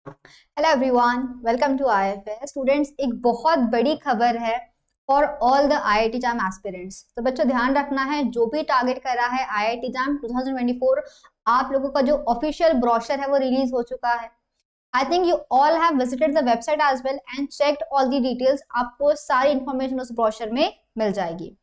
Hello everyone, welcome to IFS. Students, एक बहुत बड़ी खबर है for all the IIT JAM aspirants. तो बच्चों ध्यान रखना है, जो भी टारगेट कर रहा है आईआईटी जैम 2024, आप लोगों का जो ऑफिशियल ब्रोशर है वो रिलीज हो चुका है। I think you all have visited the website as well and checked all the details. आपको सारी इंफॉर्मेशन उस ब्रोशर में मिल जाएगी।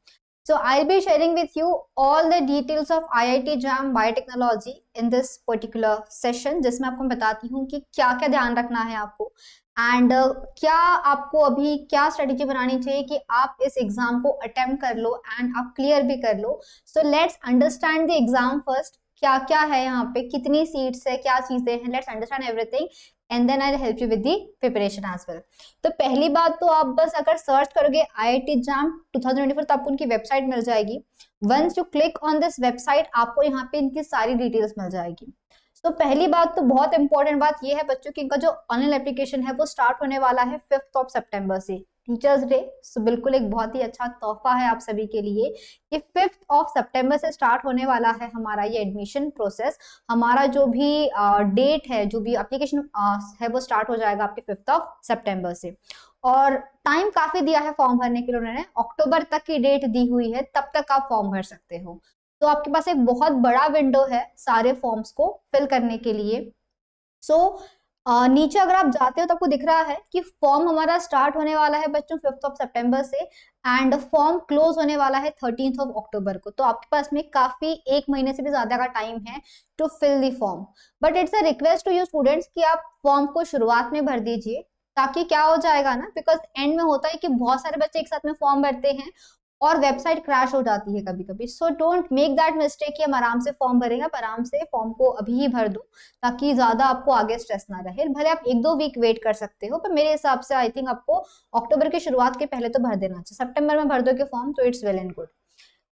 So I'll be sharing with you all the details of IIT JAM Biotechnology in this particular session, जिसमें आपको मैं बताती हूँ कि क्या क्या ध्यान रखना है आपको एंड क्या आपको अभी क्या स्ट्रेटेजी बनानी चाहिए कि आप इस एग्जाम को अटेम्प्ट कर लो एंड आप क्लियर भी कर लो। So let's understand the exam first. क्या क्या है यहाँ पे, कितनी सीट्स है, क्या चीजें हैं, let's understand everything and then I help you with the preparation as well. तो पहली बात तो आप बस अगर सर्च करोगे आईआईटी जैम 2024 तो आपको उनकी वेबसाइट मिल जाएगी। Once you click on this website आपको यहाँ पे इनकी सारी डिटेल्स मिल जाएगी। तो पहली बात तो बहुत इंपॉर्टेंट बात ये है बच्चों की, इनका जो ऑनलाइन एप्लीकेशन है वो स्टार्ट होने वाला है 5 सितंबर से, टीचर्स डे। सो बिल्कुल एक बहुत ही अच्छा तोहफा है आप सभी के लिए कि 5 सितंबर से स्टार्ट होने वाला है हमारा ये एडमिशन प्रोसेस। हमारा जो भी डेट है, जो भी एप्लीकेशन है वो स्टार्ट हो जाएगा आपके 5 सितंबर से। और टाइम काफी दिया है फॉर्म भरने के लिए, उन्होंने अक्टूबर तक की डेट दी हुई है, तब तक आप फॉर्म भर सकते हो। तो आपके पास एक बहुत बड़ा विंडो है सारे फॉर्म्स को फिल करने के लिए। सो नीचे अगर आप जाते हो तो आपको दिख रहा है कि फॉर्म हमारा स्टार्ट होने वाला है बच्चों 5 सितंबर से एंड फॉर्म क्लोज होने वाला है 13 अक्टूबर को। तो आपके पास में काफी एक महीने से भी ज्यादा का टाइम है to fill the form. But it's a request to you students कि आप फॉर्म को शुरुआत में भर दीजिए, ताकि क्या हो जाएगा ना, बिकॉज एंड में होता है कि बहुत सारे बच्चे एक साथ में फॉर्म भरते हैं और वेबसाइट क्रैश हो जाती है कभी कभी। So don't make that mistake कि हम आराम से फॉर्म भरेंगे। आप आराम से फॉर्म को अभी ही भर दो ताकि ज्यादा आपको आगे स्ट्रेस ना रहे। भले आप 1-2 वीक वेट कर सकते हो, पर मेरे हिसाब से आई थिंक आपको अक्टूबर की शुरुआत के पहले तो भर देना चाहिए। सितंबर में भर दोगे फॉर्म तो it's well and good.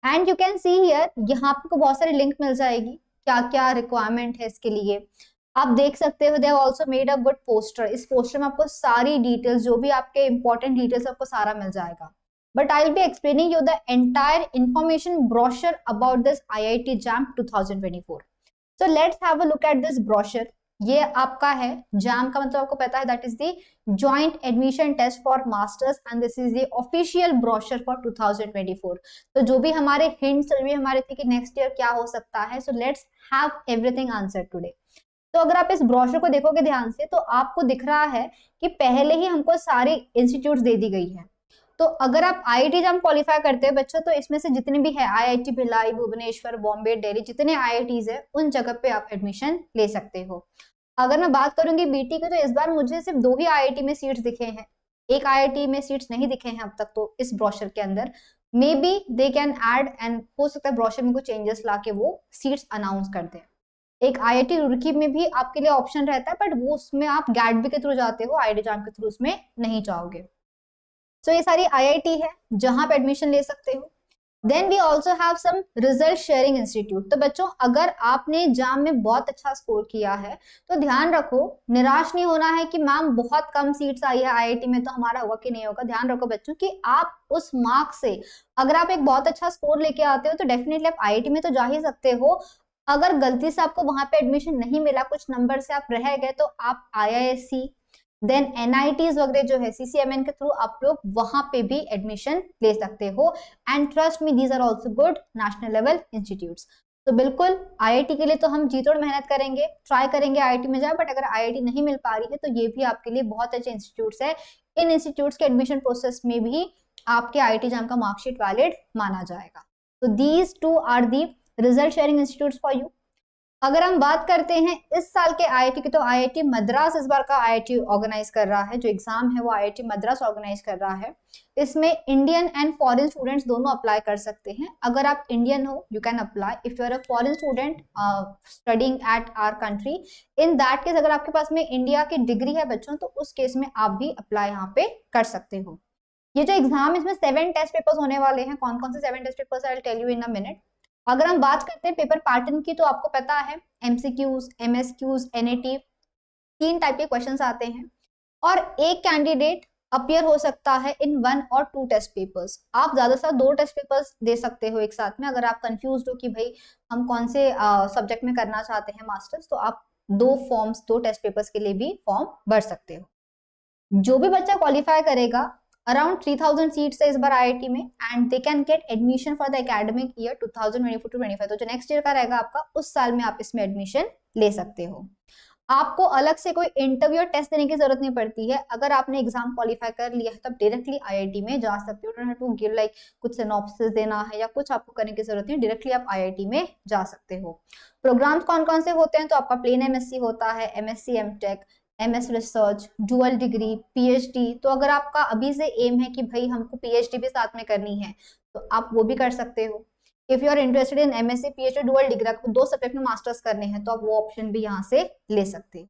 And you can see here, यहाँ आपको बहुत सारी लिंक मिल जाएगी क्या क्या रिक्वायरमेंट है इसके लिए। आप देख सकते हो they have also made a good poster. इस पोस्टर में आपको सारी डिटेल्स, जो भी आपके इंपॉर्टेंट डिटेल्स आपको सारा मिल जाएगा। But I'll be explaining you the entire information brochure about this IIT JAM 2024. So let's have a look at this brochure. ये आपका है JAM का मतलब आपको पता है that is the Joint Admission Test for Masters and this is the official brochure for 2024. तो जो भी हमारे hints भी हमारे थे कि next year क्या हो सकता है, so let's have everything answered today. तो अगर आप इस ब्रोशर को देखोगे ध्यान से तो आपको दिख रहा है कि पहले ही हमको सारी इंस्टीट्यूट्स दे दी गई है। तो अगर आप आईआईटी जैम क्वालिफाई करते हैं बच्चों, तो इसमें से जितने भी है आईआईटी भिलाई, भुवनेश्वर, बॉम्बे, दिल्ली, जितने आईआईटीज है उन जगह पे आप एडमिशन ले सकते हो। अगर मैं बात करूंगी बीटी की, तो इस बार मुझे सिर्फ 2 ही आईआईटी में सीट्स दिखे हैं, एक आईआईटी में सीट्स नहीं दिखे हैं अब तक तो इस ब्रोशर के अंदर। May be they can add and हो सकता है ब्रोशर में कुछ चेंजेस ला के वो सीट्स अनाउंस कर दें। एक आईआईटी रुड़की में भी आपके लिए ऑप्शन रहता है, बट वो उसमें आप गैटबी के थ्रू जाते हो, आईआईटी जैम के थ्रू उसमें नहीं जाओगे। So, ये सारी आईआईटी है जहां पे एडमिशन ले सकते हो। Then we also have some result sharing institute. तो बच्चों अगर आपने जाम में बहुत अच्छा स्कोर किया है तो ध्यान रखो, निराश नहीं होना है कि मैम बहुत कम सीट्स आई है आईआईटी में तो हमारा होगा कि नहीं होगा। ध्यान रखो बच्चों कि आप उस मार्क्स से अगर आप एक बहुत अच्छा स्कोर लेके आते हो तो डेफिनेटली आप आईआईटी में तो जा ही सकते हो। अगर गलती से आपको वहां पे एडमिशन नहीं मिला, कुछ नंबर से आप रह गए, तो आप आईआईएससी देन एनआईटीज वगैरह जो है सीसीएमएन के थ्रू आप लोग वहां पे भी एडमिशन ले सकते हो। And trust me these are also good national level institutes. तो बिल्कुल आईआईटी के लिए तो हम जी तोड़ मेहनत करेंगे, ट्राई करेंगे आईआईटी में जाए। बट अगर आईआईटी नहीं मिल पा रही है तो ये भी आपके लिए बहुत अच्छे इंस्टीट्यूट्स है। इन इंस्टीट्यूट्स के एडमिशन प्रोसेस में भी आपके आईआईटी जैम का मार्कशीट वैलिड माना जाएगा। तो these 2 are the result sharing institutes for you. अगर हम बात करते हैं इस साल के आईआईटी की, तो आईआईटी मद्रास इस बार का आईआईटी ऑर्गेनाइज कर रहा है। जो एग्जाम है वो आईआईटी मद्रास ऑर्गेनाइज कर रहा है। इसमें इंडियन एंड फॉरेन स्टूडेंट्स दोनों अप्लाई कर सकते हैं। अगर आप इंडियन हो you can apply, if you are a foreign student studying at our country, in that case अगर आपके पास में इंडिया की डिग्री है बच्चों तो उस केस में आप भी अप्लाई यहाँ पे कर सकते हो। ये जो एग्जाम, इसमें 7 टेस्ट पेपर्स होने वाले हैं। कौन कौन से 7 test papers I will tell you in a minute. अगर हम बात करते हैं पेपर पैटर्न की, तो आपको पता है एमसीक्यूज, एमएसक्यूज, एनएटी, 3 टाइप के क्वेश्चंस आते हैं और एक कैंडिडेट अपीयर हो सकता है इन 1 और 2 टेस्ट पेपर्स। आप ज्यादा से 2 टेस्ट पेपर्स दे सकते हो एक साथ में। अगर आप कंफ्यूज हो कि भाई हम कौन से सब्जेक्ट में करना चाहते हैं मास्टर्स, तो आप दो टेस्ट पेपर्स के लिए भी फॉर्म भर सकते हो। जो भी बच्चा क्वालिफाई करेगा, अराउंड 3000 सीट्स है इस बार आईआईटी में, and they can get admission for the academic year 2024-25। तो जो नेक्स्ट ईयर का रहेगा आपका, उस साल में आप इसमें एडमिशन ले सकते हो। आपको अलग से कोई इंटरव्यू टेस्ट देने की जरूरत नहीं पड़ती है। अगर आपने एग्जाम क्वालिफाई कर लिया है तब डायरेक्टली आईआईटी में जा सकते हो। Don't have to give like कुछ सिनॉप्सिस देना है या कुछ आपको करने की जरूरत नहीं, डायरेक्टली आप आईआईटी में जा सकते हो। प्रोग्राम्स कौन कौन से होते हैं? तो आपका प्लेन एमएससी होता है, MSc MTech, MS research, dual degree, PhD. तो अगर आपका अभी से एम है कि भाई हमको पीएचडी भी साथ में करनी है तो आप वो भी कर सकते हो। If you are interested in MSc PhD dual degree, आपको 2 सब्जेक्ट में मास्टर्स करने हैं तो आप वो ऑप्शन भी यहाँ से ले सकते हैं।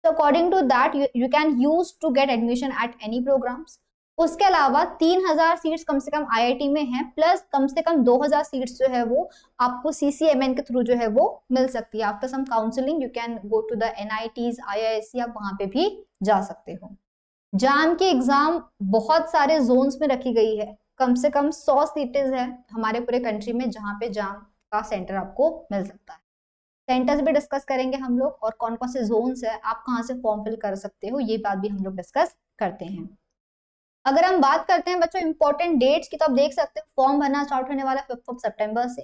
तो according to that you can use to get admission at any programs. उसके अलावा 3000 सीट्स कम से कम आईआईटी में हैं, प्लस कम से कम 2000 सीट्स जो है वो आपको सीसीएमएन के थ्रू जो है वो मिल सकती है। After some counselling you can go to the NITs, IISc, आप वहां पे भी जा सकते हो। जाम की एग्जाम बहुत सारे जोन्स में रखी गई है, कम से कम 100 सीटें है हमारे पूरे कंट्री में जहां पे जाम का सेंटर आपको मिल सकता है। सेंटर्स भी डिस्कस करेंगे हम लोग, और कौन कौन से जोन्स है, आप कहाँ से फॉर्म फिल कर सकते हो, ये बात भी हम लोग डिस्कस करते हैं। अगर हम बात करते हैं बच्चों इंपॉर्टेंट डेट्स की, तो आप देख सकते हो फॉर्म भरना स्टार्ट होने वाला है 5 सितंबर से,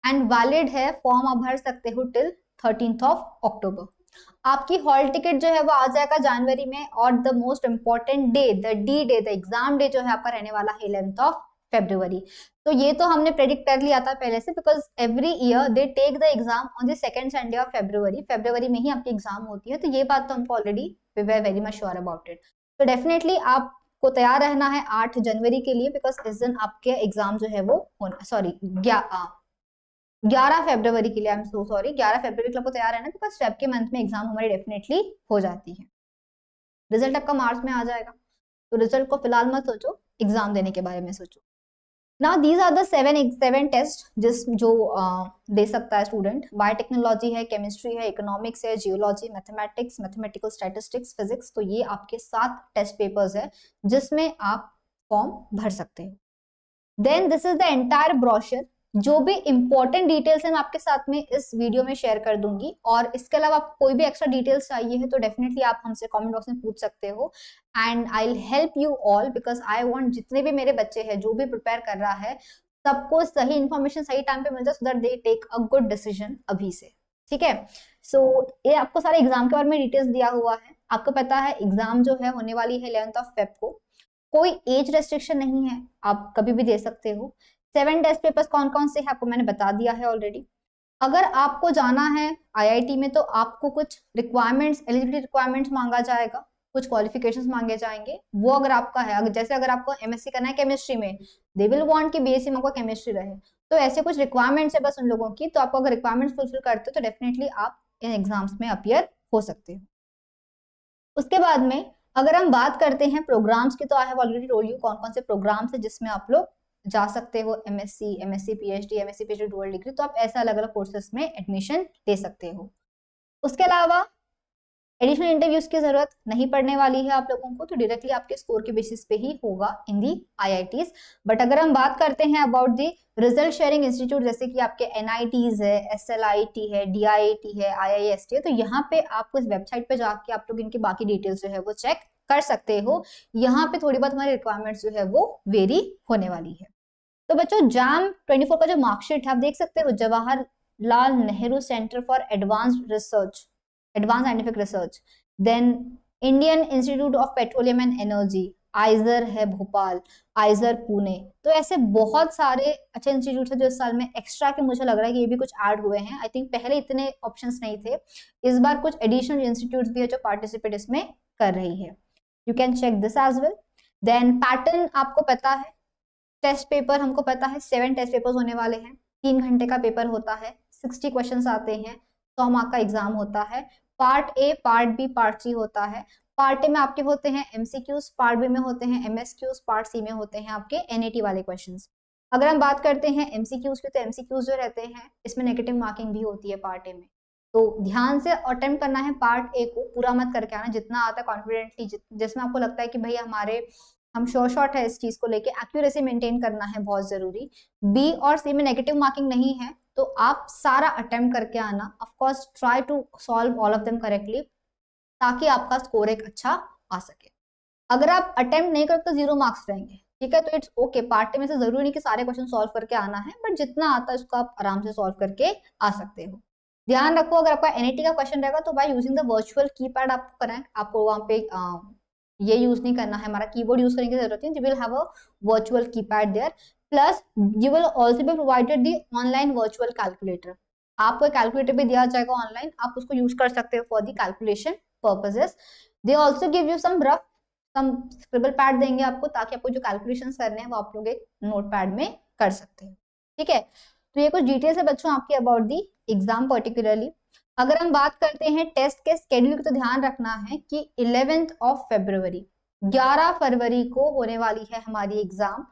एंड वैलिड है फॉर्म आप भर सकते हो टिल 13 अक्टूबर। आपकी हॉल टिकट जो है वो आ जाएगा जनवरी में, और the most important day, the D day, the exam day जो है आपका रहने वाला है 11 फरवरी। तो ये तो हमने प्रेडिक्ट कर लिया था पहले से, because every year they take the exam on the second Sunday of February में ही आपकी एग्जाम होती है। तो ये बात तो हमको already we were very much sure about it. तो डेफिनेटली आपको तैयार रहना है 8 जनवरी के लिए, बिकॉज इस दिन आपके एग्जाम जो है वो होना, सॉरी 11 फरवरी के लिए, आई एम सो सॉरी, 11 फरवरी के लिए आपको तैयार रहना, बिकॉज फेब के मंथ में एग्जाम हमारी डेफिनेटली हो जाती है। रिजल्ट आपका मार्च में आ जाएगा, तो रिजल्ट को फिलहाल मत सोचो, एग्जाम देने के बारे में सोचो। Now these are the seven test जो दे सकता है स्टूडेंट। बायोटेक्नोलॉजी है, केमिस्ट्री है, इकोनॉमिक्स है, geology, mathematics, mathematical statistics, physics. तो ये आपके 7 टेस्ट पेपर्स है जिसमें आप फॉर्म भर सकते हो। Then this is the entire brochure. जो भी इंपॉर्टेंट डिटेल्स है मैं आपके साथ में इस वीडियो में शेयर कर दूंगी, और इसके अलावा आपको कोई भी एक्स्ट्रा डिटेल्स चाहिए है तो डेफिनेटली आप हमसे कमेंट बॉक्स में पूछ सकते हो, and I will help you all, because I want जितने भी मेरे बच्चे हैं जो भी प्रिपेयर कर रहा है सबको सही इन्फॉर्मेशन सही टाइम पे मिल जाए, so that they take a good decision अभी से। ठीक है, सो ये आपको सारे एग्जाम के बारे में डिटेल्स दिया हुआ है। आपको पता है एग्जाम जो है होने वाली है 11 फरवरी को, कोई एज रेस्ट्रिक्शन नहीं है, आप कभी भी दे सकते हो। 7 टेस्ट पेपर्स कौन कौन से हैं आपको मैंने बता दिया है ऑलरेडी। अगर आपको जाना है आईआईटी में तो आपको कुछ रिक्वायरमेंट्स, एलिजिबिलिटी रिक्वायरमेंट्स मांगा जाएगा, कुछ क्वालिफिकेशंस मांगे जाएंगे। वो अगर आपका है, जैसे अगर आपको एमएससी करना है केमिस्ट्री में, दे विल वांट कि बीएससी में आपको केमिस्ट्री रहे, तो ऐसे कुछ रिक्वायरमेंट्स है बस उन लोगों की। तो आपको अगर रिक्वायरमेंट्स फुलफिल करते हो तो डेफिनेटली आप इन एग्जाम्स में अपीयर हो सकते हो। उसके बाद में अगर हम बात करते हैं प्रोग्राम्स की, तो I have already told you कौन कौन से प्रोग्राम्स है जिसमें आप लोग जा सकते हो। एमएससी पीएचडी डुअल डिग्री, तो आप ऐसे अलग अलग कोर्सेज में एडमिशन ले सकते हो। उसके अलावा एडिशनल इंटरव्यूज की जरूरत नहीं पड़ने वाली है आप लोगों को, तो डायरेक्टली आपके स्कोर के बेसिस पे ही होगा इन दी आईआईटीज। बट अगर हम बात करते हैं about the result sharing institute, जैसे कि आपके एनआईटीज है, एसएलआईटी है, डीआईआईटी है, आईआईएसटी है, तो यहाँ पे आपको इस वेबसाइट पे जाके आप लोग इनकी बाकी डिटेल्स जो है वो चेक कर सकते हो। यहाँ पे थोड़ी बहुत हमारी रिक्वायरमेंट्स जो है वो वेरी होने वाली है। तो बच्चों जाम 24 का जो मार्कशीट है आप देख सकते हो, Jawaharlal Nehru Centre for Advanced Scientific Research, then Indian Institute of Petroleum and Energy, IISER है भोपाल, आइजर पुणे। तो ऐसे बहुत सारे अच्छे इंस्टीट्यूट है जो इस साल में एक्स्ट्रा के मुझे लग रहा है कि ये भी कुछ ऐड हुए हैं। आई थिंक पहले इतने ऑप्शंस नहीं थे, इस बार कुछ एडिशनल इंस्टीट्यूट भी है जो पार्टिसिपेट इसमें कर रही है। You can check this as well. Then pattern आपको पता है, टेस्ट पेपर हमको पता है 7 टेस्ट पेपर्स होने वाले हैं, 3 घंटे का पेपर होता है, 60 क्वेश्चंस आते हैं, 100 मार्क का एग्जाम होता है। Part A, part B, part C होता है। पार्ट ए में आपके होते हैं एमसीक्यूज, पार्ट बी में होते हैं एमएसक्यूज, पार्ट सी में होते हैं आपके एनएटी वाले क्वेश्चंस। अगर हम बात करते हैं एमसीक्यूज की, तो एमसीक्यूज जो रहते हैं इसमें नेगेटिव मार्किंग भी होती है पार्ट ए में, तो ध्यान से अटेम्प्ट करना है पार्ट ए को, पूरा मत करके आना, जितना आता है कॉन्फिडेंटली, जिसमें आपको लगता है कि भाई हम शॉर्ट है इस चीज को लेके, एक्यूरेसी मेंटेन करना है बहुत जरूरी। बी और सी में नेगेटिव मार्किंग नहीं है, तो आप सारा अटेम्प्ट करके आना। Of course try to solve all of them correctly, ताकि आपका स्कोर एक अच्छा आ सके। अगर आप अटेम्प्ट नहीं करते तो 0 मार्क्स रहेंगे, ठीक है। तो इट्स ओके, पार्ट में से जरूरी नहीं कि सारे क्वेश्चन सॉल्व करके आना है, बट जितना आता है उसको आप आराम से सॉल्व करके आ सकते हो। ध्यान रखो, अगर आपका एनईटी का क्वेश्चन रहेगा तो by using the virtual keypad आपको करना है। आपको वहां पे ये यूज नहीं करना है, हमारा कीबोर्ड यूज करने की जरूरत है। You will have a virtual keypad there, plus you will also be provided the online virtual calculator. आपको कैलकुलेटर भी दिया जाएगा ऑनलाइन, आप उसको यूज कर सकते हो for the calculation purposes. They also give you some rough some scribble pad देंगे आपको, ताकि आपको जो कैलकुलेशन करने हैं वो आप लोग एक नोट पैड में कर सकते हैं, ठीक है। तो ये कुछ डिटेल्स है बच्चों आपकी अबाउट दी एग्जाम पर्टिकुलरली। अगर हम बात करते हैं टेस्ट के शेड्यूल की, तो ध्यान रखना है कि 11 फरवरी 11 फरवरी को होने वाली है हमारी एग्जाम।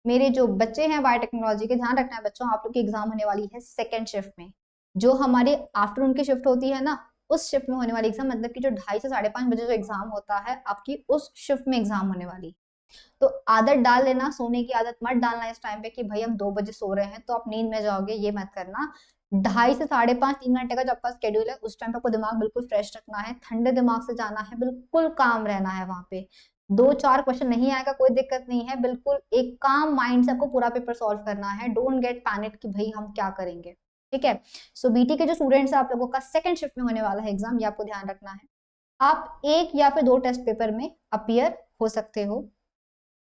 मेरे जो बच्चे हैं बायोटेक्नोलॉजी के, ध्यान रखना है बच्चों, आप लोग की एग्जाम होने वाली है सेकेंड शिफ्ट में। जो हमारी आफ्टरनून की शिफ्ट होती है ना, उस शिफ्ट में होने वाली एग्जाम, मतलब कि जो 2:30 से 5:30 बजे जो एग्जाम होता है आपकी, उस शिफ्ट में एग्जाम होने वाली। तो आदत डाल लेना, सोने की आदत मत डालना इस टाइम पे कि भाई हम 2 बजे सो रहे हैं तो आप नींद में जाओगे, ये मत करना। 2:30 से 5:30 3 घंटे का जो आपका शेड्यूल है, उस टाइम पे आपको दिमाग बिल्कुल फ्रेश रखना है, ठंडे दिमाग से जाना है, बिल्कुल काम रहना है वहां पे। 2-4 क्वेश्चन नहीं आएगा कोई दिक्कत नहीं है, बिल्कुल एक काम माइंड से आपको पूरा पेपर सॉल्व करना है। डोंट गेट पैनिक कि भाई हम क्या करेंगे, ठीक है। सो बीटी के जो स्टूडेंट्स हैं, आप लोगों का सेकंड शिफ्ट में होने वाला है एग्जाम, ये आपको ध्यान रखना है। आप 1 या फिर 2 टेस्ट पेपर में अपीयर हो सकते हो।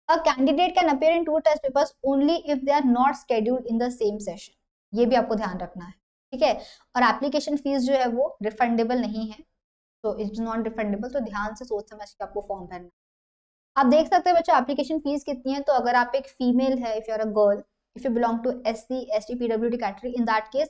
A candidate can appear in 2 test papers only if they are not scheduled in the same session. ये भी आपको ध्यान रखना है, ठीक है। और एप्लीकेशन फीस जो है वो रिफंडेबल नहीं है, तो इट्स नॉट रिफंडेबल, तो ध्यान से सोच समझ के आपको फॉर्म भरना। आप देख सकते हैं बच्चों एप्लीकेशन फीस कितनी है। तो अगर आप एक फीमेल है, if you are a girl, if you belong to SC ST PWD category, in that case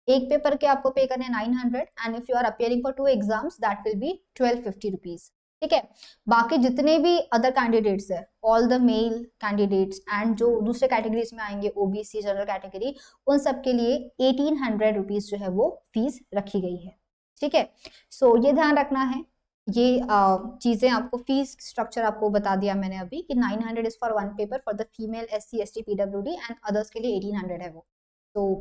एक पेपर के आपको पे करने 900, and if you are appearing for 2 exams that will be 1250 rupees, ठीक है। बाकी जितने भी अदर कैंडिडेट्स है, all the male candidates and जो दूसरे कैटेगरीज में आएंगे, OBC जनरल कैटेगरी, उन सब के लिए 1800 रुपीज जो है वो फीस रखी गई है, ठीक है। सो ये ध्यान रखना है। ये चीजें आपको, फीस स्ट्रक्चर आपको बता दिया मैंने अभी कि 900 is for 1 paper for the female SC ST PWD, and others के लिए 1800 है वो। तो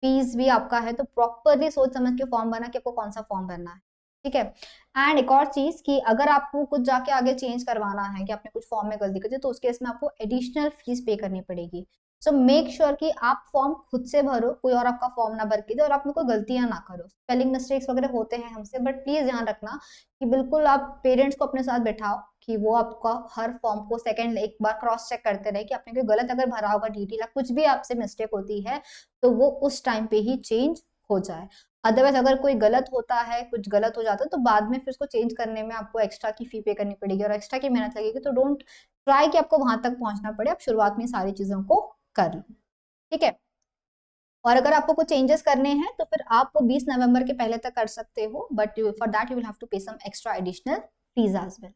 फीस भी आपका है, तो प्रॉपरली सोच समझ के फॉर्म भरना कि आपको कौन सा फॉर्म भरना है, ठीक है। एंड एक और चीज कि अगर आपको कुछ जाके आगे चेंज करवाना है कि आपने कुछ फॉर्म में गलती कर दी, तो उस केस में आपको एडिशनल फीस पे करनी पड़ेगी। सो मेक श्योर कि आप फॉर्म खुद से भरो, कोई और आपका फॉर्म ना भर के दे, और आप में कोई गलतियां ना करो। स्पेलिंग मिस्टेक्स वगैरह होते हैं हमसे, बट प्लीज ध्यान रखना कि बिल्कुल आप पेरेंट्स को अपने साथ बैठाओ कि वो आपका हर फॉर्म को सेकंड एक बार क्रॉस चेक करते रहे कि आपने कोई गलत अगर भरा होगा डिटेल या कुछ भी आपसे मिस्टेक होती है तो वो उस टाइम पे ही चेंज हो जाए। अदरवाइज अगर कोई गलत होता है, कुछ गलत हो जाता है, तो बाद में फिर उसको चेंज करने में आपको एक्स्ट्रा की फी पे करनी पड़ेगी और एक्स्ट्रा की मेहनत लगेगी। तो डोंट ट्राई कि आपको वहां तक पहुंचना पड़े, आप शुरुआत में सारी चीजों को कर लो, ठीक है। और अगर आपको कुछ चेंजेस करने हैं तो फिर आप वो 20 नवंबर के पहले तक कर सकते हो, but for that you will have to pay some extra additional fees as well.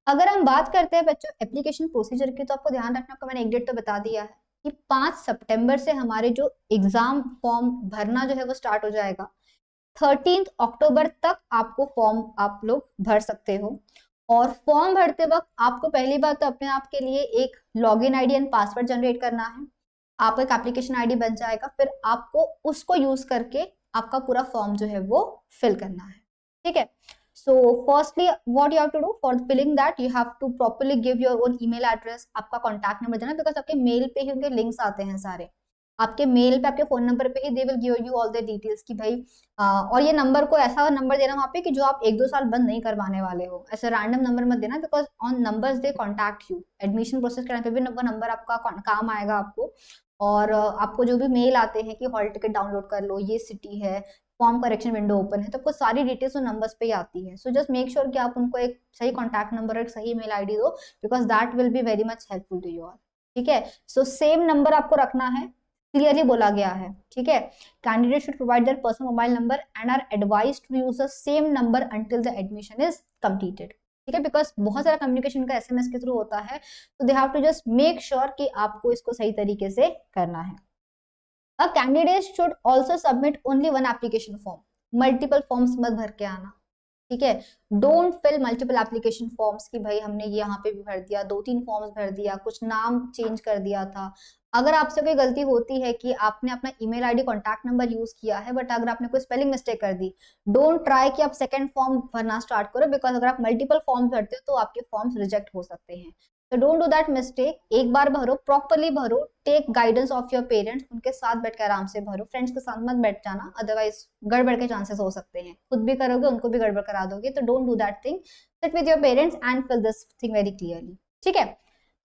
अगर हम बात करते हैं बच्चों एप्लीकेशन प्रोसीजर की, तो आपको ध्यान रखना, आपको मैंने एक डेट तो बता दिया है कि 5 सितंबर से हमारे जो एग्जाम फॉर्म भरना जो है वो स्टार्ट हो जाएगा। 13 अक्टूबर तक आपको फॉर्म आप लोग भर सकते हो। और फॉर्म भरते वक्त आपको पहली बात तो अपने आप के लिए एक login ID and password generate करना है। आपका एक एप्लीकेशन आईडी बन जाएगा, फिर आपको उसको यूज करके आपका पूरा फॉर्म जो है वो फिल करना है, ठीक है। So firstly, what you have to do for filling that, you have to properly give your own email address, आपका कॉन्टैक्ट नंबर देना, बिकॉज आपके मेल पे ही उनके लिंक्स आते हैं सारे, आपके मेल पे आपके फोन नंबर पे ही they will give you all the details कि भाई और ये नंबर को ऐसा नंबर देना वहाँ पे कि जो आप 1-2 साल बंद नहीं करवाने वाले हो, ऐसा रैंडम नंबर मत देना, because on numbers they contact you. Admission process करने पे भी वो नंबर आपका काम आएगा आपको। और आपको जो भी मेल आते हैं कि हॉल टिकट डाउनलोड कर लो, ये सिटी है, फॉर्म करेक्शन विंडो ओपन है, तो आपको सारी डिटेल्स उन नंबर्स पे ही आती है। सो जस्ट मेक श्योर कि आप उनको एक सही कॉन्टैक्ट नंबर और एक सही मेल आईडी दो, because that will be very much helpful to you all, ठीक है। सो सेम नंबर आपको रखना है, क्लियरली बोला गया है, ठीक है। Candidate should provide their personal mobile number and are advised to use the same number until the admission is completed, ठीक है। बिकॉज बहुत सारा कम्युनिकेशन का SMS के थ्रू होता है, तो they have to just make sure कि आपको इसको सही तरीके से करना है। A candidate should also submit only one application form, multiple forms मत भर के आना, ठीक है। Don't fill multiple application forms कि भाई हमने ये यहाँ पे भी भर दिया, 2-3 फॉर्म्स भर दिया, कुछ नाम चेंज कर दिया था। अगर आपसे कोई गलती होती है कि आपने अपना email ID contact number use किया है, बट अगर आपने कोई स्पेलिंग मिस्टेक कर दी, डोंट ट्राई कि आप सेकंड फॉर्म भरना स्टार्ट करो, बिकॉज अगर आप मल्टीपल फॉर्म भरते हो तो आपके फॉर्म्स रिजेक्ट हो सकते हैं। तो डोंट डू दैट मिस्टेक। एक बार भरो, प्रॉपरली भरो, take guidance of your parents, उनके साथ बैठकर आराम से भरो, फ्रेंड्स के साथ मत बैठ जाना, अदरवाइज गड़बड़ के चांसेस हो सकते हैं, खुद भी करोगे उनको भी गड़बड़ करा दोगे। तो don't do that thing, sit with your parents and fill this thing very clearly, ठीक है।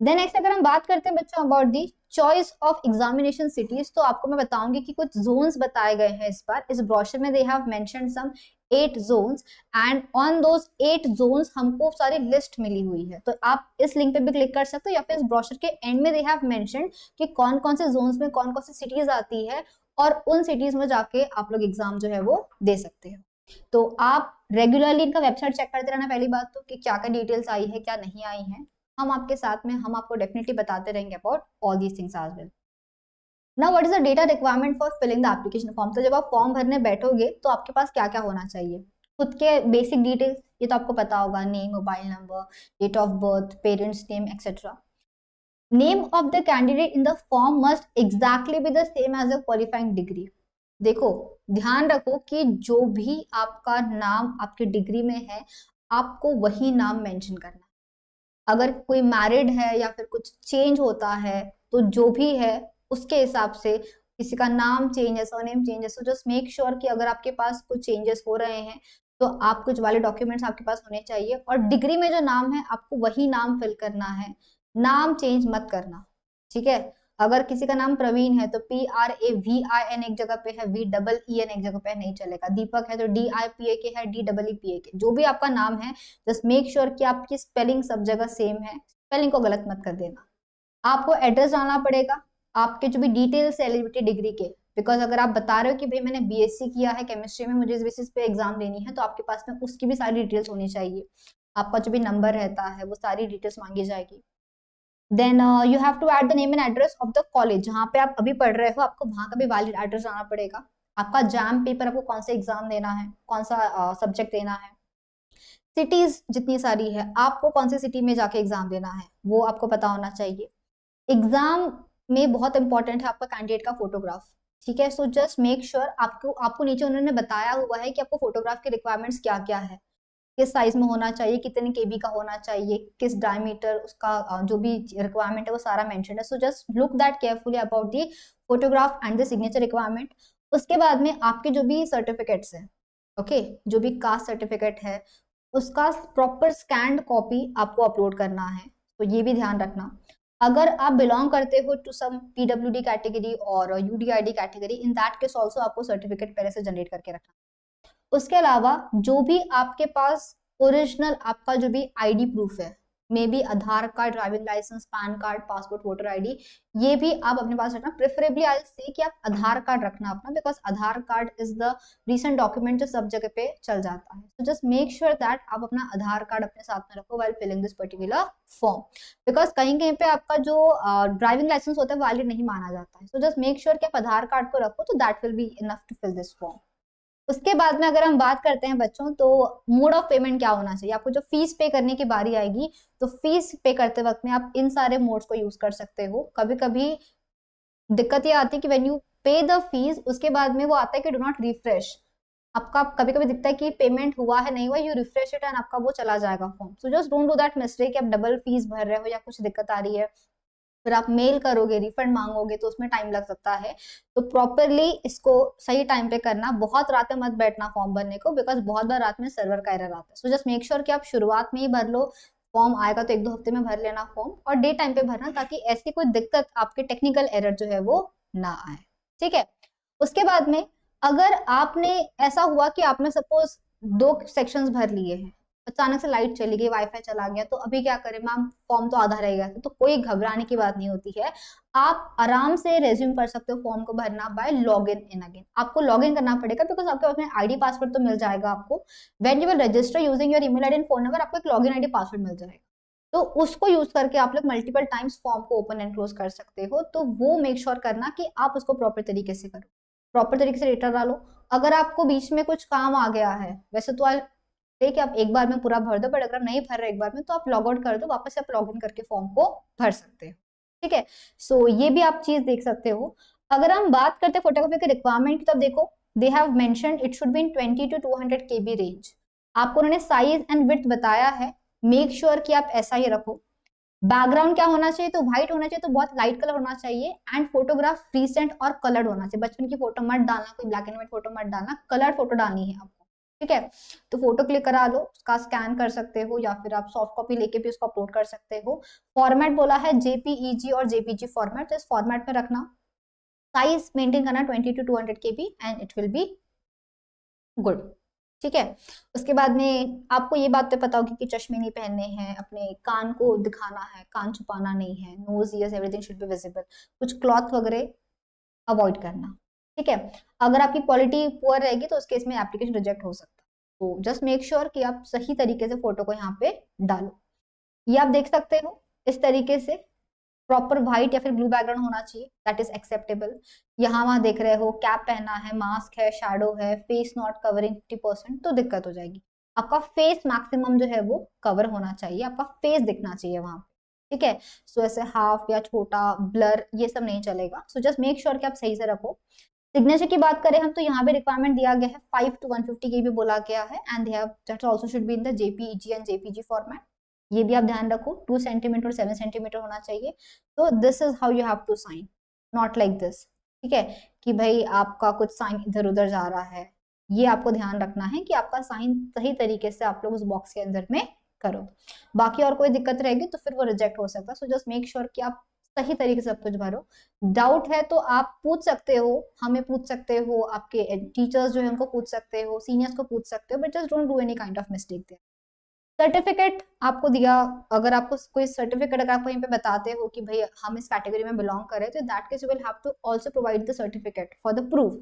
देन नेक्स्ट अगर हम बात करते हैं बच्चों about the choice of examination cities, तो आपको मैं बताऊंगी कि कुछ जोन्स बताए गए हैं इस बार। इस ब्रोशर में they have mentioned some 8 zones and on those 8 zones हमको सारी लिस्ट मिली हुई है। तो आप इस लिंक पे भी क्लिक कर सकते हो, या फिर इस ब्रोशर के एंड में दे हैव मेंशन्ड कि कौन कौन से जोन्स में कौन कौन सी सिटीज आती है, और उन सिटीज में जाके आप लोग एग्जाम जो है वो दे सकते हो। तो आप रेगुलरली इनका वेबसाइट चेक करते रहना, पहली बात तो कि क्या क्या डिटेल्स आई है क्या नहीं आई है। हम आपके साथ में, हम आपको डेफिनेटली बताते रहेंगे about all these things as well. Now what is the data requirement for filling the application form. तो जब आप फॉर्म भरने बैठोगे तो आपके पास क्या क्या होना चाहिए, खुद के बेसिक डिटेल्स, ये तो आपको पता होगा, name, mobile number, date of birth, parents name etcetera. Name of the candidate in the form must exactly be the same as a qualifying degree. देखो, ध्यान रखो कि जो भी आपका नाम आपकी डिग्री में है, आपको वही नाम मेंशन करना है। अगर कोई मैरिड है या फिर कुछ चेंज होता है, तो जो भी है उसके हिसाब से किसी का नाम चेंज है, सरनेम चेंज है, सो जस्ट मेक श्योर कि अगर आपके पास कुछ चेंजेस हो रहे हैं तो आप कुछ वाले डॉक्यूमेंट्स आपके पास होने चाहिए, और डिग्री में जो नाम है आपको वही नाम फिल करना है, नाम चेंज मत करना, ठीक है। अगर किसी का नाम प्रवीण है तो PRAVIN एक जगह पे है, VEEN एक जगह पे नहीं चलेगा। दीपक है तो DIPAK है, DEEPAK, जो भी आपका नाम है जस्ट मेक श्योर कि आपकी स्पेलिंग सब जगह सेम है, स्पेलिंग को गलत मत कर देना। आपको एड्रेस डालना पड़ेगा, आपके जो भी डिटेल्स है एलिजिबिलिटी डिग्री के, बिकॉज अगर आप बता रहे हो कि भाई मैंने BSc किया है केमिस्ट्री में, मुझे इस बेसिस पे एग्जाम देनी है, तो आपके पास में उसकी भी सारी डिटेल्स होनी चाहिए। आपका जो भी नंबर रहता है वो सारी डिटेल्स मांगी जाएगी। Then you have to add the name and address of the college जहां पे आप अभी पढ़ रहे हो, आपको वहां का भी वैलिड एड्रेस आना पड़ेगा। आपका जैम पेपर, आपको कौन सा एग्जाम देना है, कौन सा सब्जेक्ट देना है, सिटीज जितनी सारी है, आपको कौन सी सिटी में जाके एग्जाम देना है वो आपको पता होना चाहिए। एग्जाम में बहुत इंपॉर्टेंट है आपका कैंडिडेट का फोटोग्राफ, ठीक है। सो जस्ट मेक श्योर, आपको नीचे उन्होंने बताया हुआ है कि आपको फोटोग्राफ की रिक्वायरमेंट्स क्या क्या है, किस साइज में होना चाहिए, कितने KB का होना चाहिए, किस डायमीटर, उसका जो भी रिक्वायरमेंट है वो सारा मेंशन है। So just look that carefully about the photograph and the signature requirement. उसके बाद में आपके जो भी सर्टिफिकेट्स हैं, ओके, जो भी कास्ट सर्टिफिकेट है उसका प्रॉपर स्कैन्ड कॉपी आपको अपलोड करना है, तो ये भी ध्यान रखना। अगर आप बिलोंग करते हो टू सम PWD कैटेगरी और UDID category, in that case also आपको सर्टिफिकेट पहले से जनरेट करके रखना। उसके अलावा जो भी आपके पास ओरिजिनल आपका जो भी ID प्रूफ है, maybe Aadhaar card, driving licence, PAN card, passport, voter ID, ये भी आप अपने पास रखना। प्रेफरेबली आई से कि आप आधार कार्ड रखना अपना, because Aadhaar card is the recent document जो सब जगह पे चल जाता है। So just make sure that आप अपना आधार कार्ड अपने साथ में रखो while filling this particular form, because कहीं कहीं पे आपका जो ड्राइविंग लाइसेंस होता है वैलिड नहीं माना जाता है। सो जस्ट मेक श्योर कि आप आधार कार्ड को रखो, तो that will be enough to fill this form. उसके बाद में अगर हम बात करते हैं बच्चों, तो मोड ऑफ पेमेंट क्या होना चाहिए। आपको जो फीस पे करने की बारी आएगी, तो फीस पे करते वक्त में आप इन सारे मोड्स को यूज कर सकते हो। कभी कभी दिक्कत ये आती है कि व्हेन यू पे द फीस, उसके बाद में वो आता है कि डू नॉट रिफ्रेश। आपका कभी कभी दिखता है कि पेमेंट हुआ है नहीं हुआ, यू रिफ्रेश इट एंड आपका वो चला जाएगा form. So just don't do that mistake कि आप डबल फीस भर रहे हो या कुछ दिक्कत आ रही है, फिर आप मेल करोगे, रिफंड मांगोगे, तो उसमें टाइम लग सकता है। तो प्रॉपरली इसको सही टाइम पे करना, बहुत रात में मत बैठना फॉर्म भरने को, बिकॉज बहुत बार रात में सर्वर का एरर आता है। सो जस्ट मेक श्योर कि आप शुरुआत में ही भर लो, फॉर्म आएगा तो 1-2 हफ्ते में भर लेना फॉर्म, और डे टाइम पे भरना, ताकि ऐसी कोई दिक्कत, आपके टेक्निकल एरर जो है वो ना आए, ठीक है। उसके बाद में अगर आपने ऐसा हुआ कि आपने सपोज 2 सेक्शंस भर लिए हैं, अचानक से लाइट चली गई, वाईफाई चला गया, तो अभी क्या करें मैम, फॉर्म तो आधा रह गया था, तो कोई घबराने की बात नहीं होती है। आप आराम से रेज्यूम कर सकते हो फॉर्म को भरना बाय लॉग इन अगेन। आपको लॉग इन करना पड़ेगा, बिकॉज आपके पास में ID पासवर्ड तो मिल जाएगा आपको। When you will register using your email ID and phone number, आपको एक लॉग इन ID पासवर्ड मिल जाएगा, तो उसको यूज करके आप लोग मल्टीपल टाइम्स फॉर्म को ओपन एंड क्लोज कर सकते हो। तो वो मेक श्योर करना कि आप उसको प्रॉपर तरीके से करो, प्रॉपर तरीके से डेटा डालो। अगर आपको बीच में कुछ काम आ गया है, वैसे तो ठीक है, आप एक बार में पूरा भर दो, बट अगर आप नहीं भर रहे एक बार में तो आप लॉग आउट कर दो, वापस से आप लॉग इन करके फॉर्म को भर सकते हो। ठीक है, सो ये भी आप चीज देख सकते हो। अगर हम बात करते हैं फोटोकॉपी के रिक्वायरमेंट की, तब देखो दे have mentioned it should be in 20 to 200 KB range. आपको उन्होंने साइज एंड विड्थ बताया है, मेक श्योर कि आप ऐसा ही रखो। बैकग्राउंड क्या होना चाहिए, तो व्हाइट होना चाहिए, तो बहुत लाइट कलर होना चाहिए, एंड फोटोग्राफ रिसेंट और कलर्ड होना चाहिए। बचपन की फोटो मत डालना, कोई ब्लैक एंड व्हाइट फोटो मत डालना, कलर्ड फोटो डालनी है आपको। ठीक है, तो फोटो क्लिक करा लो, उसका स्कैन कर सकते हो या फिर आप सॉफ्ट कॉपी लेके भी उसको अपलोड कर सकते हो। फॉर्मेट बोला है JPEG और JPG फॉर्मेट, तो इस फॉर्मेट में रखना। साइज मेंटेन करना 20 to 200 KB and it will be good. ठीक है, उसके बाद में आपको ये बात तो पता होगी कि चश्मे नहीं पहनने हैं, अपने कान को दिखाना है, कान छुपाना नहीं है, nose ears everything should be visible, कुछ क्लॉथ वगैरह अवॉइड करना। ठीक है, अगर आपकी क्वालिटी पुअर रहेगी तो उस केस में एप्लीकेशन रिजेक्ट हो सकता है। तो जस्ट मेक श्योर कि आप सही तरीके से फोटो को यहाँ पे डालो। ये आप देख सकते हो इस तरीके से प्रॉपर व्हाइट या फिर ब्लू बैकग्राउंड होना चाहिए, दैट इज एक्सेप्टेबल। यहाँ वहां देख रहे हो कैप पहना है, मास्क है, शैडो है, फेस नॉट कवरिंग 50%, तो दिक्कत हो जाएगी। आपका फेस मैक्सिमम जो है वो कवर होना चाहिए, आपका फेस दिखना चाहिए वहां पे। ठीक है, सो ऐसे हाफ या छोटा ब्लर ये सब नहीं चलेगा। सो जस्ट मेक श्योर कि आप सही से रखो। सिग्नेचर की बात करें हम, तो यहाँ पे रिक्वायरमेंट दिया गया है 5 to 150 KB बोला गया है, and that also should be in the JPEG and JPG format. ये भी आप ध्यान रखो, 2 सेंटीमीटर 7 सेंटीमीटर होना चाहिए। तो this is how you have to sign, not like this. ठीक है, कि भाई आपका कुछ साइन इधर उधर जा रहा है, ये आपको ध्यान रखना है कि आपका साइन सही तरीके से आप लोग उस बॉक्स के अंदर में करो। बाकी और कोई दिक्कत रहेगी तो फिर वो रिजेक्ट हो सकता है। सो जस्ट मेक श्योर कि आप सही तरीके से सब कुछ भरो। डाउट है तो आप पूछ सकते हो, हमें पूछ सकते हो, आपके टीचर्स जो है उनको पूछ सकते हो, सीनियर्स को पूछ सकते हो, but just don't do any kind of mistake there. Certificate आपको दिया, अगर आपको कोई सर्टिफिकेट अगर आप कहीं पे बताते हो कि भाई हम इस कैटेगरी में बिलोंग करें, तो that case you will have to also provide the certificate for the proof.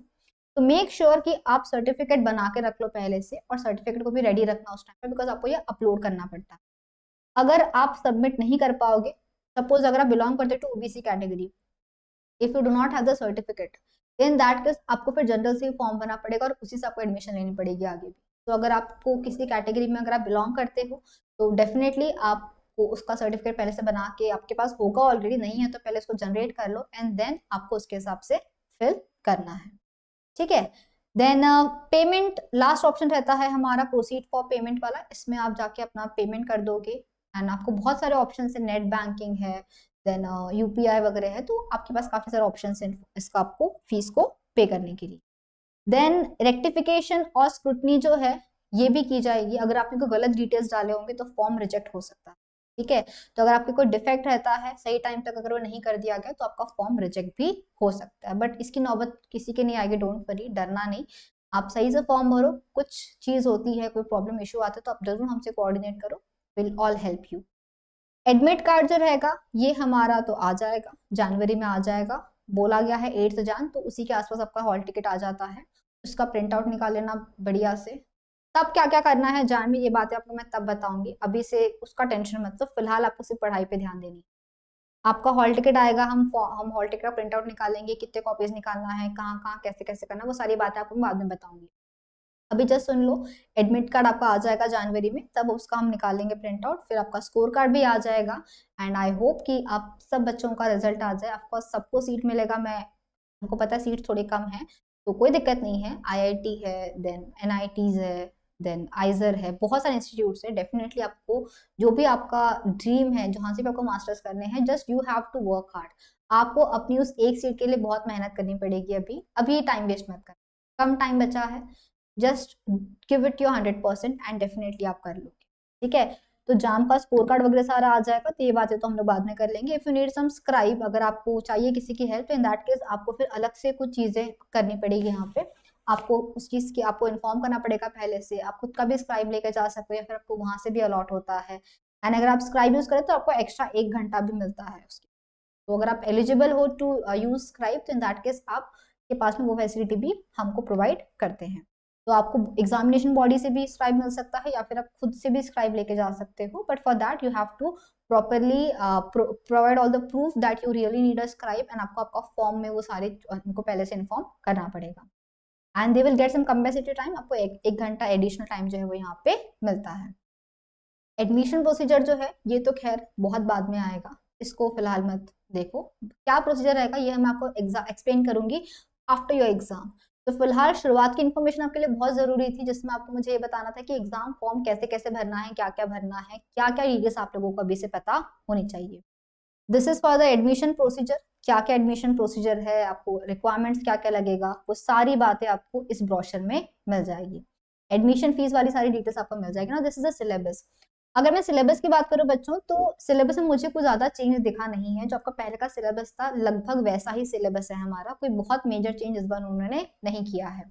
तो मेक श्योर कि आप सर्टिफिकेट बना के रख लो पहले से, और सर्टिफिकेट को भी रेडी रखना उस टाइम पे, बिकॉज आपको ये अपलोड करना पड़ता है। अगर आप सबमिट नहीं कर पाओगे, सपोज अगर आप बिलोंग करते to OBC category, if you do not have the certificate, in that case आपको फिर जनरल से फॉर्म भरना पड़ेगा और उसी से आपको एडमिशन लेनी पड़ेगी आगे भी। तो अगर आपको किसी कैटेगरी में अगर आप बिलोंग करते हो, तो डेफिनेटली आपको उसका सर्टिफिकेट पहले से बना के आपके पास होगा, ऑलरेडी नहीं है तो पहले उसको जनरेट कर लो, एंड देन आपको उसके हिसाब से फिल करना है। ठीक है, देन पेमेंट लास्ट ऑप्शन रहता है हमारा, प्रोसीड फॉर पेमेंट वाला। इसमें आप जाके अपना पेमेंट कर दोगे, एंड आपको बहुत सारे ऑप्शन है, नेट बैंकिंग है, देन UPI वगैरह है, तो आपके पास काफी सारे ऑप्शन है इसका आपको फीस को पे करने के लिए। देन रेक्टिफिकेशन और स्क्रूटनी जो है ये भी की जाएगी। अगर आपने कोई गलत डिटेल्स डाले होंगे तो फॉर्म रिजेक्ट हो सकता है। ठीक है, तो अगर आपके कोई डिफेक्ट रहता है, सही टाइम तक अगर वो नहीं कर दिया गया, तो आपका फॉर्म रिजेक्ट भी हो सकता है, बट इसकी नौबत किसी के नहीं आएगी, डोंट वरी, डरना नहीं। आप सही से फॉर्म भरो, कुछ चीज होती है, कोई प्रॉब्लम इशू आता है तो आप जरूर हमसे कोऑर्डिनेट करो, will all help you. Admit card जो रहेगा ये हमारा तो आ जाएगा, जनवरी में आ जाएगा, बोला गया है 8 जन, तो उसी के आसपास आपका हॉल टिकट आ जाता है। उसका प्रिंट आउट निकाल लेना बढ़िया से। तब क्या क्या करना है जान में, ये बातें आपको मैं तब बताऊंगी, अभी से उसका टेंशन मत लो, फिलहाल आपको सिर्फ पढ़ाई पे ध्यान देनी। आपका हॉल टिकट आएगा, हम हॉल टिकट का प्रिंट आउट निकालेंगे, कितने कॉपीज निकालना है, कहाँ कहाँ कैसे कैसे करना, वो सारी बातें आपको बाद में बताऊंगी। अभी जस्ट सुन लो, एडमिट कार्ड आपका आ जाएगा जनवरी में, तब उसका हम निकालेंगे प्रिंट आउट, फिर आपका स्कोर कार्ड भी आ जाएगा, एंड आई होप कि आप सब बच्चों का रिजल्ट आ जाए। ऑफकोर्स सबको सीट मिलेगा, मैं हमको पता है सीट थोड़ी कम है, तो कोई दिक्कत नहीं है। IIT है, देन NITs है, देन आइजर है, बहुत सारे इंस्टीट्यूट्स है। डेफिनेटली आपको जो भी आपका ड्रीम है, जहां से भी आपको मास्टर्स करने हैं, just you have to work hard. आपको अपनी उस एक सीट के लिए बहुत मेहनत करनी पड़ेगी। अभी अभी टाइम वेस्ट मत कर, कम टाइम बचा है, just give it your 100% and definitely आप कर लोगे। ठीक है, तो जाम का स्कोर कार्ड वगैरह सारा आ जाएगा, तो ये बातें तो हम लोग बाद में कर लेंगे। If you need some scribe, अगर आपको चाहिए किसी की हेल्प, तो इन दैट केस आपको फिर अलग से कुछ चीजें करनी पड़ेगी। यहाँ पे आपको उस चीज की आपको इन्फॉर्म करना पड़ेगा पहले से। आप खुद का भी स्क्राइब लेकर जा सकते हो, या फिर आपको वहां से भी अलॉट होता है, एंड अगर आप स्क्राइब यूज करें तो आपको एक्स्ट्रा 1 घंटा भी मिलता है उसकी। तो अगर आप एलिजिबल हो टू यूज स्क्राइब, तो इन दैट केस आपके पास में वो फैसिलिटी भी हमको प्रोवाइड करते हैं। तो आपको एग्जामिनेशन बॉडी से भी स्क्राइब मिल सकता है, या फिर आप खुद से भी स्क्राइब लेके जा सकते हो, but for that you have to properly provide all the proof that you really need a scribe, and आपको आपका फॉर्म में वो सारे उनको पहले से इन्फॉर्म करना पड़ेगा। And they will get some compensatory time, आपको एक घंटा एडिशनल टाइम जो है वो यहाँ पे मिलता है। एडमिशन प्रोसीजर जो है ये तो खैर बहुत बाद में आएगा, इसको फिलहाल मत देखो। क्या प्रोसीजर रहेगा ये मैं आपको एक्सप्लेन करूंगी आफ्टर योर एग्जाम। तो फिलहाल शुरुआत की इन्फॉर्मेशन आपके लिए बहुत जरूरी थी, जिसमें आपको मुझे ये बताना था कि एग्जाम फॉर्म कैसे कैसे भरना है, क्या क्या भरना है, क्या क्या डिटेल्स आप लोगों को अभी से पता होनी चाहिए। This is for the admission procedure, क्या क्या एडमिशन प्रोसीजर है, आपको रिक्वायरमेंट्स क्या क्या लगेगा, वो सारी बातें आपको इस ब्रोशर में मिल जाएगी। एडमिशन फीस वाली सारी डिटेल्स आपको मिल जाएगी ना। This is the syllabus. अगर मैं सिलेबस की बात करूं बच्चों, तो सिलेबस में मुझे कुछ ज्यादा चेंज दिखा नहीं है। जो आपका पहले का सिलेबस था लगभग वैसा ही सिलेबस है हमारा, कोई बहुत मेजर चेंज इस बार उन्होंने नहीं किया है।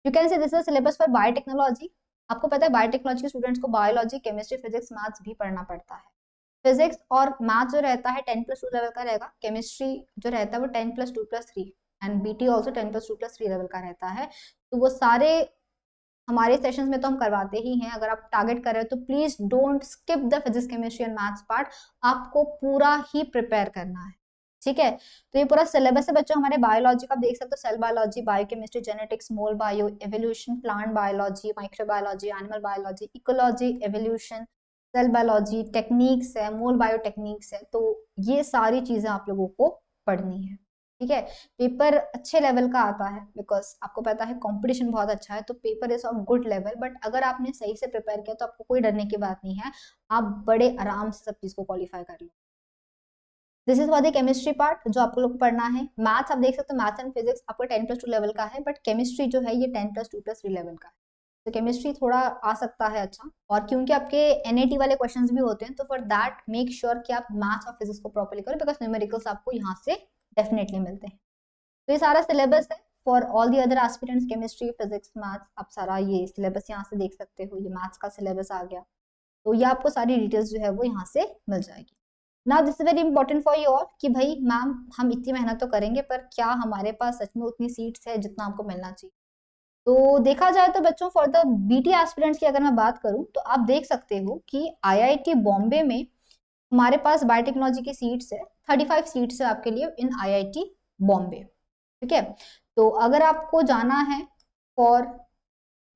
You can say this is syllabus for biotechnology. आपको पता है बायोटेक्नोलॉजी के स्टूडेंट्स को बायोलॉजी, केमिस्ट्री, फिजिक्स, मैथ्स भी पढ़ना पड़ता है। फिजिक्स और मैथ्स जो रहता है 10+2 लेवल का रहेगा, केमिस्ट्री जो रहता है वो 10+2+3 एंड बीटी ऑल्सो 10+2+3 लेवल का रहता है। तो वो सारे हमारे सेशंस में तो हम करवाते ही हैं। अगर आप टारगेट कर रहे हो तो please don't skip the physics, chemistry and maths part, आपको पूरा ही प्रिपेयर करना है, ठीक है। तो ये पूरा सिलेबस है बच्चों हमारे बायोलॉजी का, आप देख सकते हो cell biology, biochemistry, genetics, mol bio, evolution, plant biology, microbiology, animal biology, ecology, evolution, cell biology, techniques है, मोल बायो टेक्निक्स है। तो ये सारी चीजें आप लोगों को पढ़नी है, ठीक है। पेपर अच्छे लेवल का आता है बिकॉज आपको पता है कंपटीशन बहुत अच्छा है, तो paper is of good level. But अगर आपने सही से प्रिपेयर किया तो आपको कोई डरने की बात नहीं है, आप बड़े आराम से सब चीज को क्वालिफाई कर लो। This is for the chemistry part जो आपको लोग पढ़ना है। मैथ्स आप देख सकते हो, मैथ्स एंड फिजिक्स आपको 10+2 लेवल का है, बट केमिस्ट्री जो है ये 10+2+3 लेवल का है। तो केमिस्ट्री थोड़ा आ सकता है अच्छा, और क्योंकि आपके एनएटी वाले क्वेश्चंस भी होते हैं, तो फॉर दैट मेक श्योर कि आप मैथ्स और फिजिक्स को प्रॉपर्ली करो, बिकॉज न्यूमेरिकल्स आपको यहाँ से डेफिनेटली मिलते हैं। तो ये सारा सिलेबस है for all the other aspirants, chemistry, physics, maths. आप सारा ये सिलेबस यहाँ से देख सकते हो, ये मैथ्स का सिलेबस आ गया, तो ये आपको सारी डिटेल्स जो है वो यहाँ से मिल जाएगी। Now this is very important for you all कि भाई मैम हम इतनी मेहनत तो करेंगे, पर क्या हमारे पास सच में उतनी सीट्स है जितना हमको मिलना चाहिए। तो देखा जाए तो बच्चों फॉर द बीटी एस्पिरेंट्स की अगर मैं बात करूं, तो आप देख सकते हो कि आईआईटी बॉम्बे में हमारे पास बायोटेक्नोलॉजी की सीट्स है, 35 सीट्स है आपके लिए इन आईआईटी बॉम्बे, ठीक है। तो अगर आपको जाना है फॉर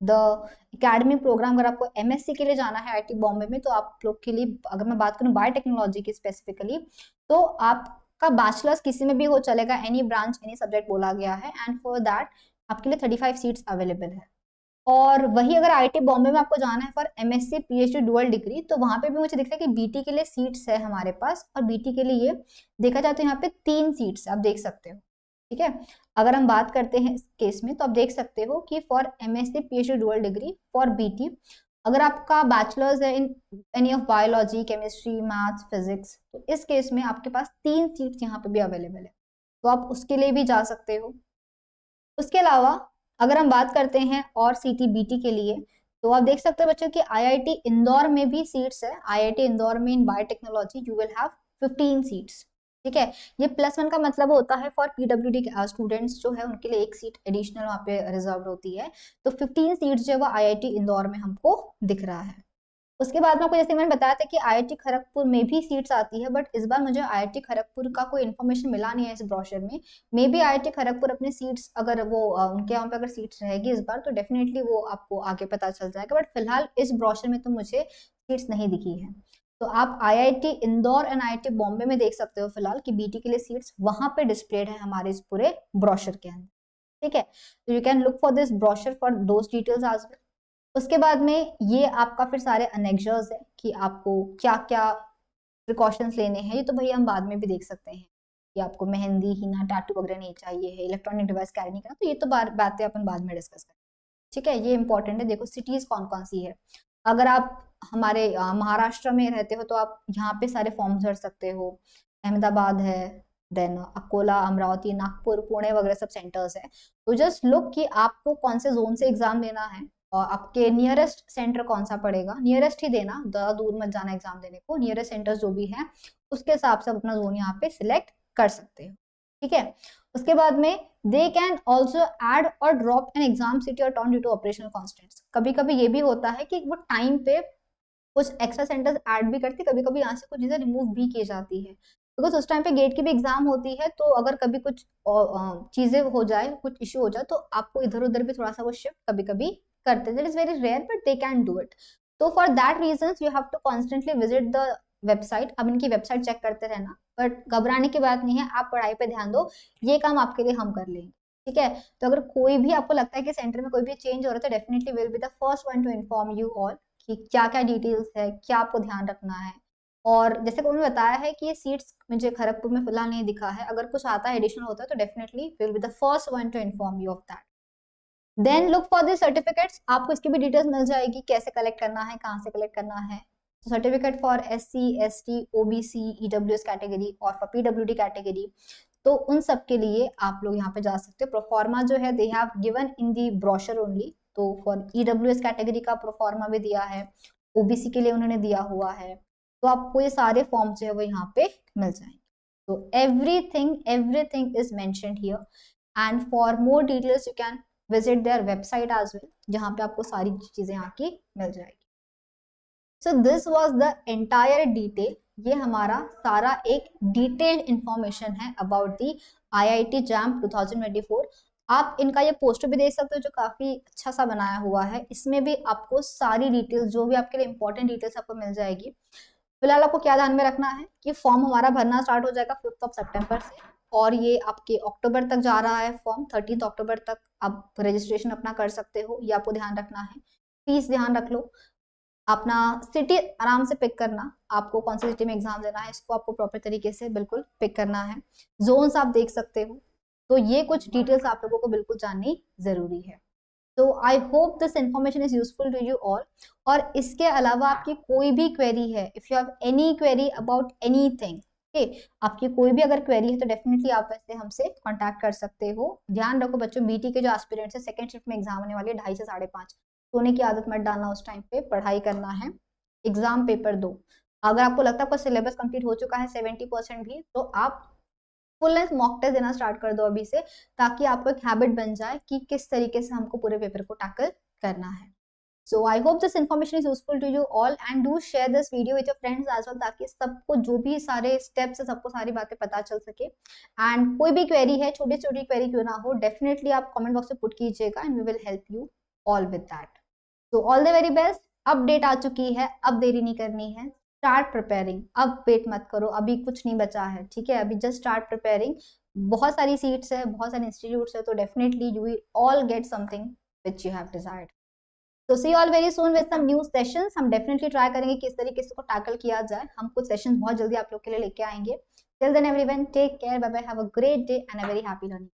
द एकेडमिक प्रोग्राम, अगर आपको एमएससी के लिए जाना है आईआईटी बॉम्बे में, तो आप लोग के लिए अगर मैं बात करूं बायोटेक्नोलॉजी की स्पेसिफिकली, तो आपका बैचलर्स किसी में भी हो चलेगा, एनी ब्रांच एनी सब्जेक्ट बोला गया है, एंड फॉर दैट आपके लिए 35 सीट्स अवेलेबल है। और वही अगर आईआईटी बॉम्बे में आपको जाना है for MSc PhD dual degree, तो वहां पे भी मुझे दिख रहा है कि बीटी के लिए सीट्स है हमारे पास, और बीटी के लिए देखा जाए तो यहाँ पे 3 सीट्स आप देख सकते हो, ठीक है। अगर हम बात करते हैं इस केस में, तो आप देख सकते हो कि for MSc PhD dual degree for BT, अगर आपका बैचलर्स है in any of biology, chemistry, maths, physics, तो इस केस में आपके पास 3 सीट्स यहाँ पे भी अवेलेबल है, तो आप उसके लिए भी जा सकते हो। उसके अलावा अगर हम बात करते हैं और सीटीबीटी के लिए, तो आप देख सकते हो बच्चों कि आईआईटी इंदौर में भी सीट्स है। आईआईटी इंदौर में इन biotechnology you will have 15 seats, ठीक है। ये +1 का मतलब होता है फॉर पीडब्ल्यूडी स्टूडेंट्स जो है उनके लिए 1 सीट एडिशनल वहाँ पे रिजर्व होती है। तो 15 सीट्स जो है वो आईआईटी इंदौर में हमको दिख रहा है। उसके बाद में आपको जैसे मैंने बताया था कि आईआईटी खड़गपुर में भी सीट्स आती है, बट इस बार मुझे आईआईटी खड़गपुर का कोई इन्फॉर्मेशन मिला नहीं है इस ब्रोशर में। मे बी आईआईटी खड़गपुर अपने सीट्स अगर वो उनके यहाँ पे अगर सीट्स रहेगी इस बार, तो डेफिनेटली वो आपको आगे पता चल जाएगा, बट फिलहाल इस ब्रोशर में तो मुझे सीट्स नहीं दिखी है। तो आप IIT Indore and IIT Bombay में देख सकते हो फिलहाल कि बीटी के लिए सीट्स वहां पे डिस्प्लेड है हमारे इस पूरे ब्रोशर के अंदर, ठीक है। तो you can look for this brochure for those details as well. उसके बाद में ये आपका फिर सारे अनेक्जर्स है कि आपको क्या क्या प्रिकॉशंस लेने हैं, ये तो भैया हम बाद में भी देख सकते हैं कि आपको मेहंदी, हीना, टैटू वगैरह नहीं चाहिए है, इलेक्ट्रॉनिक डिवाइस कैरी नहीं करना, तो ये तो बातें अपन बाद में डिस्कस करें, ठीक है। ये इंपॉर्टेंट है। देखो सिटीज कौन कौन सी है, अगर आप हमारे महाराष्ट्र में रहते हो तो आप यहाँ पे सारे फॉर्म्स भर सकते हो। अहमदाबाद है, देन अकोला, अमरावती, नागपुर, पुणे वगैरह सब सेंटर्स है। तो जस्ट लुक कि आपको कौन से जोन से एग्जाम देना है और आपके नियरेस्ट सेंटर कौन सा पड़ेगा, नियरेस्ट ही देना, ज़्यादा दूर मत जाना एग्जाम देने को। नियरेस्ट सेंटर्स जो भी है उसके हिसाब से आप अपना जोन यहाँ पे सिलेक्ट कर सकते हो, ठीक है। उसके बाद में दे कैन ऑल्सो एड और ड्रॉप एन एग्जाम सिटी और town due to operational constants. कभी कभी ये भी होता है कि वो टाइम पे कुछ एक्स्ट्रा सेंटर्स ऐड भी करती है, कभी कभी यहाँ से कुछ चीजें रिमूव भी की जाती है। बिकॉज उस टाइम पे गेट की भी एग्जाम होती है, तो अगर कभी कुछ चीजें हो जाए, कुछ इश्यू हो जाए, तो आपको इधर उधर भी थोड़ा सा वो शिफ्ट कभी कभी करते हैं. That is very rare but they can do it. तो for that reason you have to constantly visit the website. अब इनकी वेबसाइट चेक करते रहना, बट घबराने की बात नहीं है, आप पढ़ाई पे ध्यान दो, ये काम आपके लिए हम कर लेंगे. ठीक है. तो अगर कोई भी आपको लगता है कि सेंटर में कोई भी चेंज हो रहा है, तो definitely will be the first one to inform you all कि क्या क्या डिटेल्स है, क्या आपको ध्यान रखना है. और जैसे कि उन्होंने बताया है कि ये सीट्स मुझे खड़गपुर में फिलहाल नहीं दिखा है, अगर कुछ आता है एडिशनल होता है तो definitely will be the first one to inform you of that. Then look for the certificates. आपको इसकी भी डिटेल्स मिल जाएगी, कैसे कलेक्ट करना है, कहाँ से कलेक्ट करना है. Certificate for SC ST OBC EWS category और फॉर PWD कैटेगरी, तो उन सब के लिए आप लोग यहाँ पे जा सकते हो. प्रोफॉर्मा जो है they have given in the brochure only. तो फॉर EWS कैटेगरी का प्रोफॉर्मा भी दिया है, OBC के लिए उन्होंने दिया हुआ है. तो आपको ये सारे फॉर्म जो है वो यहाँ पे मिल जाएंगे. तो everything is mentioned here. And for more details you can visit their website as well, जहाँ पे आपको सारी चीजें यहाँ की मिल जाएगी. So this was the entire detail. ये हमारा सारा एक डिटेल्ड इंफॉर्मेशन है अबाउट दी IIT JAM 2024. आप इनका ये पोस्टर भी देख सकते हो जो काफी अच्छा सा बनाया हुआ है. इसमें भी आपको सारी डिटेल्स, जो भी आपके लिए इंपॉर्टेंट डिटेल्स आपको मिल जाएगी. फिलहाल आपको क्या ध्यान में रखना है कि फॉर्म हमारा भरना स्टार्ट हो जाएगा 5 सितंबर से, और ये आपके अक्टूबर तक जा रहा है फॉर्म. 13 अक्टूबर तक आप रजिस्ट्रेशन अपना कर सकते हो, ये आपको ध्यान रखना है. फीस ध्यान रख लो. अपना सिटी आराम से पिक करना, आपको कौन सी सिटी में एग्जाम देना है इसको आपको प्रॉपर तरीके से बिल्कुल पिक करना है. जोन्स आप देख सकते हो. तो ये कुछ डिटेल्स आप लोगों को बिल्कुल जाननी जरूरी है. तो I hope this information is useful to you all. और इसके अलावा आपकी कोई भी क्वेरी है, if you have any query about anything, आपकी कोई भी अगर क्वेरी है तो डेफिनेटली आप वैसे हमसे कांटेक्ट कर सकते हो. ध्यान रखो बच्चों, BT के जो एस्पिरेंट्स है सेकंड शिफ्ट में एग्जाम होने वाली है 2:30 से 5:30. सोने की आदत मत डालना, उस टाइम पे पढ़ाई करना है. एग्जाम पेपर दो. अगर आपको लगता है आपका सिलेबस कंप्लीट हो चुका है 70% भी, तो आप फुल लेंथ मॉक टेस्ट देना स्टार्ट कर दो अभी से, ताकि आपको एक हैबिट बन जाए कि किस तरीके से हमको पूरे पेपर को टैकल करना है. So I hope this information is useful to you all and do share this video with your friends as well, ताकि सबको जो भी सारे स्टेप्स है सबको सारी बातें पता चल सके. एंड कोई भी क्वेरी है, छोटी छोटी क्वेरी क्यों ना हो, डेफिनेटली आप कमेंट बॉक्स में पुट कीजिएगा and we will help you all with that. So all the very best. Update आ चुकी है, अब देरी नहीं करनी है. Start preparing. अब वेट मत करो, अभी कुछ नहीं बचा है. ठीक है, अभी जस्ट स्टार्ट प्रिपेयरिंग. बहुत सारी सीट्स है, बहुत सारे इंस्टीट्यूट्स है, तो definitely you will all get something which you have desired. तो see all very soon with some new sessions. हम डेफिनेटली ट्राई करेंगे किस तरीके से को टैकल किया जाए. हम कुछ सेशंस बहुत जल्दी आप लोग के लिए लेके आएंगे. Till then everyone take care, bye bye, have a great day and a very happy learning.